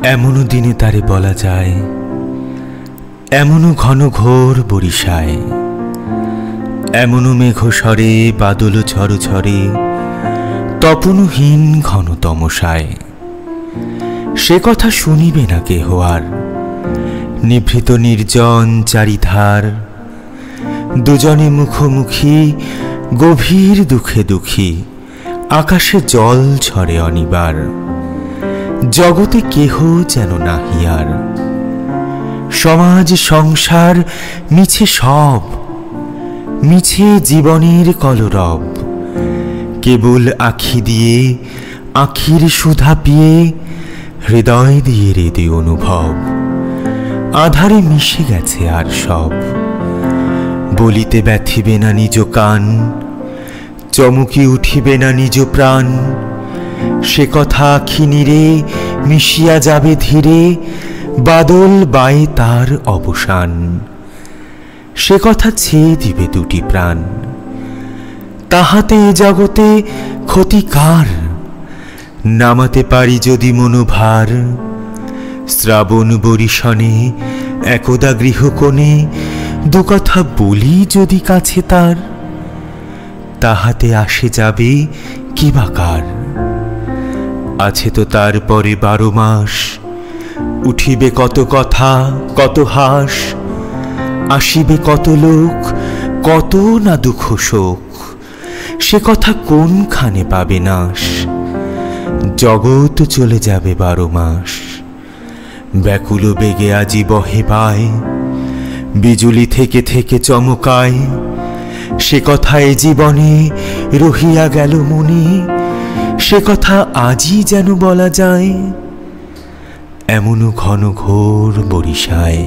এমনও দিনে তারে বলা যায়, এমনও ঘন ঘোর বরিশায়, এমনও মেঘ স্বরে বাদল ঝড় ঝরে, তপনহীন ঘন তমসায়। সে কথা শুনিবে না কেহ আর, নিভৃত নির্জন চারিধার, দুজনে মুখোমুখি গভীর দুঃখে দুঃখী, আকাশে জল ঝরে অনিবার, জগতে কেহ যেন নাহি আর। সমাজ সংসার মিছে সব, মিছে জীবনের কলরব, কেবল আখি দিয়ে আখির সুধা পিয়ে, হৃদয় দিয়ে হৃদে অনুভব, আধারে মিশে গেছে আর সব। বলিতে ব্যথিবে না নিজ কান, চমকি উঠিবে না নিজ প্রাণ, সে কথা আখি নীরে মিশিয়া যাবে ধীরে, বাদল বায়ে তার অবসান। সে কথা ছেয়ে দিবে দুটি প্রাণ, তাহাতে এ জগতে ক্ষতি কার? নামাতে পারি যদি মনোভার, শ্রাবণ বরিশনে একদা গৃহকোণে দু কথা বলি যদি কাছে তার, তাহাতে আসে যাবে কি বা কার? আছে তো তারপরে 12 মাস, উঠিবে কত কথা কত হাস, আসিবে কত লোক কত না দুঃখ শোক, সে কথা কোনখানে পাবে নাশ? জগৎ চলে যাবে 12 মাস, ব্যাকুল বেগে আজি বহে পায়, বিজুলি থেকে থেকে চমকায়, সে কথা এ জীবনে রহিয়া গেল মনে, সে কথা আজই যেন বলা যায়, এমনও ঘন ঘোর বরিশায়।